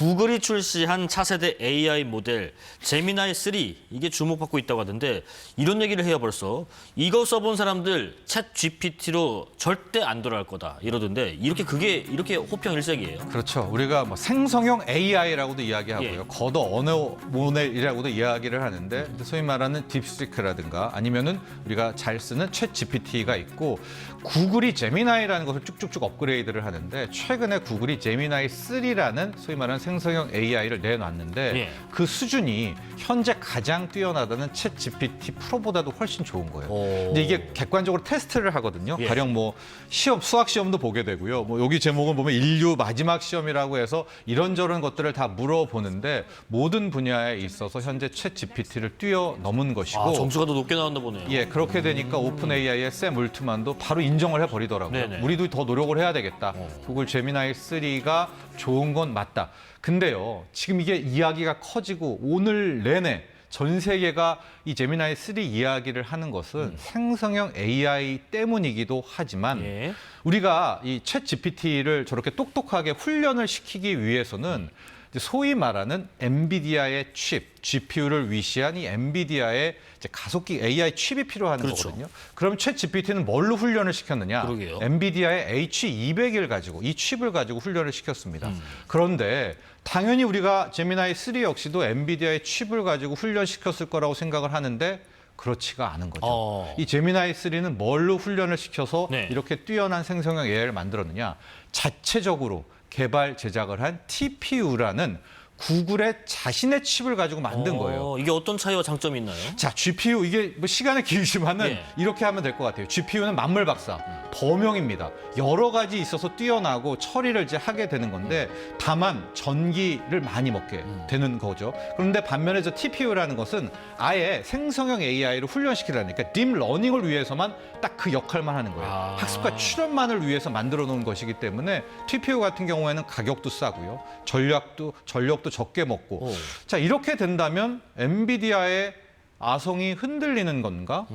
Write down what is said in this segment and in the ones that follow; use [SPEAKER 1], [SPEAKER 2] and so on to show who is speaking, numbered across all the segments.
[SPEAKER 1] 구글이 출시한 차세대 AI 모델 제미나이 3 이게 주목받고 있다고 하던데 이런 얘기를 해요 벌써. 이거 써본 사람들 챗 GPT로 절대 안 돌아갈 거다 이러던데 이렇게 호평일색이에요.
[SPEAKER 2] 그렇죠. 우리가 뭐 생성형 AI라고도 이야기하고요.
[SPEAKER 1] 예.
[SPEAKER 2] 걷어 언어 모델이라고도 이야기를 하는데 소위 말하는 딥시크라든가 아니면은 우리가 잘 쓰는 챗 GPT가 있고 구글이 제미나이라는 것을 쭉쭉쭉 업그레이드를 하는데 최근에 구글이 제미나이 3라는 소위 말하는 생성형 AI를 내놨는데
[SPEAKER 1] 예.
[SPEAKER 2] 그 수준이 현재 가장 뛰어나다는 챗 GPT 프로보다도 훨씬 좋은 거예요. 근데 이게 객관적으로 테스트를 하거든요.
[SPEAKER 1] 예.
[SPEAKER 2] 가령 뭐 시험, 수학 시험도 보게 되고요. 뭐 여기 제목을 보면 인류 마지막 시험이라고 해서 이런저런 것들을 다 물어보는데 모든 분야에 있어서 현재 챗 GPT를 뛰어넘은 것이고
[SPEAKER 1] 점수가 더 높게 나왔나 보네요.
[SPEAKER 2] 예, 그렇게 되니까 오픈 AI의 샘 울트만도 바로 인정을 해버리더라고요.
[SPEAKER 1] 네네.
[SPEAKER 2] 우리도 더 노력을 해야 되겠다. 구글 제미나이 3가 좋은 건 맞다. 근데요, 지금 이게 이야기가 커지고 오늘 내내 전 세계가 이 제미나이 3 이야기를 하는 것은 생성형 AI 때문이기도 하지만
[SPEAKER 1] 예.
[SPEAKER 2] 우리가 이 챗 GPT를 저렇게 똑똑하게 훈련을 시키기 위해서는 이제 소위 말하는 엔비디아의 칩, GPU를 위시한 이 엔비디아의 이제 가속기 AI 칩이 필요한
[SPEAKER 1] 그렇죠.
[SPEAKER 2] 거거든요. 그럼 챗 GPT는 뭘로 훈련을 시켰느냐?
[SPEAKER 1] 그러게요.
[SPEAKER 2] 엔비디아의 H200을 가지고 이 칩을 가지고 훈련을 시켰습니다. 그런데 당연히 우리가 제미나이 3 역시도 엔비디아의 칩을 가지고 훈련시켰을 거라고 생각을 하는데 그렇지가 않은 거죠. 이 제미나이 3는 뭘로 훈련을 시켜서
[SPEAKER 1] 네.
[SPEAKER 2] 이렇게 뛰어난 생성형 AI를 만들었느냐? 자체적으로 개발 제작을 한 TPU라는 구글의 자신의 칩을 가지고 만든 거예요.
[SPEAKER 1] 이게 어떤 차이와 장점이 있나요?
[SPEAKER 2] 자, GPU 이게 뭐 시간이 길지만은
[SPEAKER 1] 예.
[SPEAKER 2] 이렇게 하면 될 것 같아요. GPU는 만물 박사, 범용입니다. 여러 가지 있어서 뛰어나고 처리를 이제 하게 되는 건데 다만 전기를 많이 먹게 되는 거죠. 그런데 반면에 저 TPU라는 것은 아예 생성형 AI를 훈련시키라니까 딥러닝을 위해서만 딱 그 역할만 하는 거예요. 학습과 추론만을 위해서 만들어 놓은 것이기 때문에 TPU 같은 경우에는 가격도 싸고요. 전력도 적게 먹고. 자, 이렇게 된다면 엔비디아의 아성이 흔들리는 건가?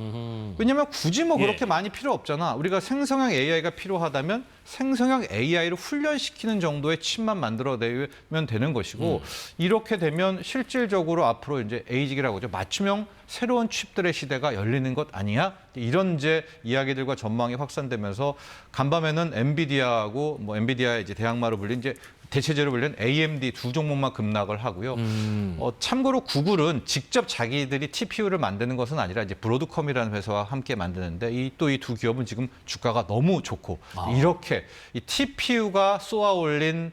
[SPEAKER 2] 왜냐하면 굳이 뭐 그렇게 많이 필요 없잖아. 우리가 생성형 AI가 필요하다면 생성형 AI를 훈련시키는 정도의 칩만 만들어내면 되는 것이고 이렇게 되면 실질적으로 앞으로 이제 에이직이라고 하죠. 맞춤형 새로운 칩들의 시대가 열리는 것 아니야? 이런 이제 이야기들과 전망이 확산되면서 간밤에는 엔비디아하고 뭐 엔비디아의 이제 대항마로 불린 이제 대체제로 불린 AMD 두 종목만 급락을 하고요. 참고로 구글은 직접 자기들이 TPU를 만드는 것은 아니라 이제 브로드컴이라는 회사와 함께 만드는데 이 두 기업은 지금 주가가 너무 좋고 이렇게 이 TPU가 쏘아올린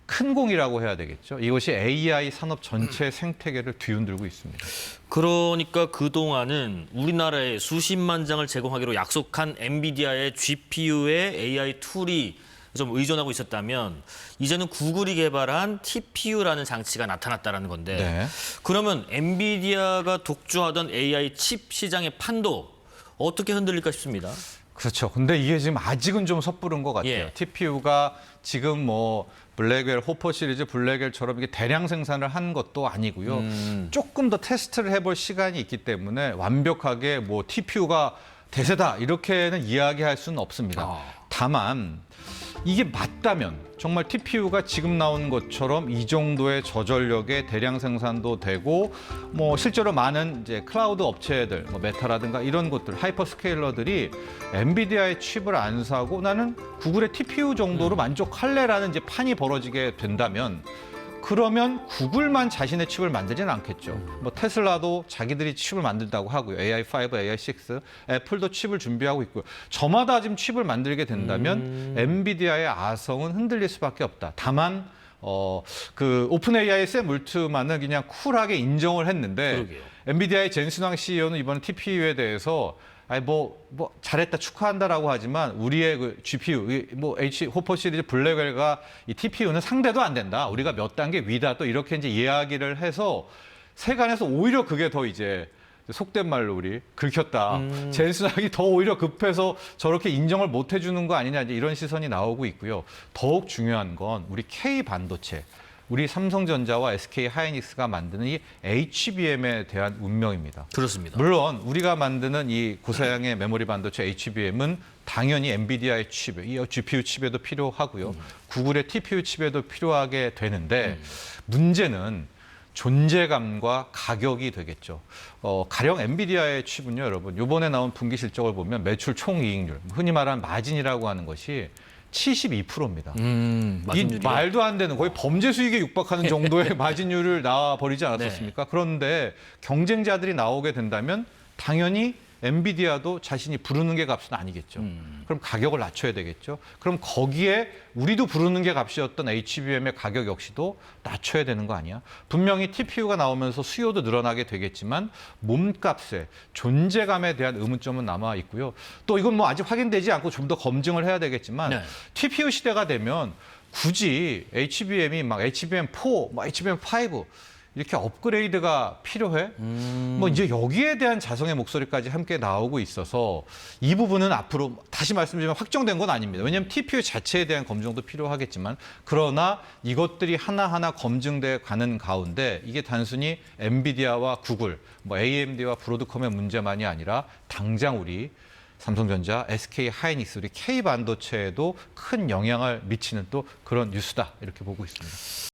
[SPEAKER 2] 큰 공이라고 해야 되겠죠. 이것이 AI 산업 전체 생태계를 뒤흔들고 있습니다.
[SPEAKER 1] 그러니까 그동안은 우리나라에 수십만 장을 제공하기로 약속한 엔비디아의 GPU의 AI 툴이 좀 의존하고 있었다면 이제는 구글이 개발한 TPU라는 장치가 나타났다는 건데
[SPEAKER 2] 네.
[SPEAKER 1] 그러면 엔비디아가 독주하던 AI 칩 시장의 판도 어떻게 흔들릴까 싶습니다.
[SPEAKER 2] 그렇죠. 근데 이게 지금 아직은 좀 섣부른 것 같아요.
[SPEAKER 1] 예.
[SPEAKER 2] TPU가 지금 뭐 블랙웰, 호퍼 시리즈 블랙웰처럼 이게 대량 생산을 한 것도 아니고요. 조금 더 테스트를 해볼 시간이 있기 때문에 완벽하게 뭐 TPU가 대세다 이렇게는 이야기할 수는 없습니다. 다만 이게 맞다면 정말 TPU가 지금 나온 것처럼 이 정도의 저전력의 대량 생산도 되고 뭐 실제로 많은 이제 클라우드 업체들 뭐 메타라든가 이런 곳들 하이퍼스케일러들이 엔비디아의 칩을 안 사고 나는 구글의 TPU 정도로 만족할래라는 이제 판이 벌어지게 된다면 그러면 구글만 자신의 칩을 만들지는 않겠죠. 뭐 테슬라도 자기들이 칩을 만든다고 하고요. AI5, AI6, 애플도 칩을 준비하고 있고요. 저마다 지금 칩을 만들게 된다면 엔비디아의 아성은 흔들릴 수밖에 없다. 다만 그 오픈 AI의 샘 울트만은 그냥 쿨하게 인정을 했는데
[SPEAKER 1] 그러게요.
[SPEAKER 2] 엔비디아의 젠슨왕 CEO는 이번 TPU에 대해서 아니 뭐 잘했다 축하한다라고 하지만 우리의 그 GPU 뭐 호퍼 시리즈 블랙웰과 이 TPU는 상대도 안 된다. 우리가 몇 단계 위다 또 이렇게 이제 이야기를 해서 세간에서 오히려 그게 더 이제 속된 말로 우리 긁혔다. 젠슨왕이 더 오히려 급해서 저렇게 인정을 못 해주는 거 아니냐 이제 이런 시선이 나오고 있고요. 더욱 중요한 건 우리 K 반도체. 우리 삼성전자와 SK 하이닉스가 만드는 이 HBM에 대한 운명입니다.
[SPEAKER 1] 그렇습니다.
[SPEAKER 2] 물론 우리가 만드는 이 고사양의 메모리 반도체 HBM은 당연히 엔비디아의 칩에, 이 GPU 칩에도 필요하고요. 구글의 TPU 칩에도 필요하게 되는데 문제는 존재감과 가격이 되겠죠. 가령 엔비디아의 칩은요, 여러분, 이번에 나온 분기 실적을 보면 매출 총이익률, 흔히 말하는 마진이라고 하는 것이 72%입니다. 이
[SPEAKER 1] 마진율이요?
[SPEAKER 2] 말도 안 되는 거의 범죄 수익에 육박하는 정도의 마진율을 나와버리지 않았었습니까? 그런데 경쟁자들이 나오게 된다면 당연히 엔비디아도 자신이 부르는 게 값은 아니겠죠. 그럼 가격을 낮춰야 되겠죠. 그럼 거기에 우리도 부르는 게 값이었던 HBM의 가격 역시도 낮춰야 되는 거 아니야? 분명히 TPU가 나오면서 수요도 늘어나게 되겠지만 몸값에 존재감에 대한 의문점은 남아 있고요. 또 이건 뭐 아직 확인되지 않고 좀 더 검증을 해야 되겠지만
[SPEAKER 1] 네.
[SPEAKER 2] TPU 시대가 되면 굳이 HBM이 막 HBM4, 막 HBM5 이렇게 업그레이드가 필요해? 뭐 이제 여기에 대한 자성의 목소리까지 함께 나오고 있어서 이 부분은 앞으로 다시 말씀드리면 확정된 건 아닙니다. 왜냐하면 TPU 자체에 대한 검증도 필요하겠지만 그러나 이것들이 하나하나 검증돼 가는 가운데 이게 단순히 엔비디아와 구글, 뭐 AMD와 브로드컴의 문제만이 아니라 당장 우리 삼성전자, SK 하이닉스, 우리 K 반도체에도 큰 영향을 미치는 또 그런 뉴스다 이렇게 보고 있습니다.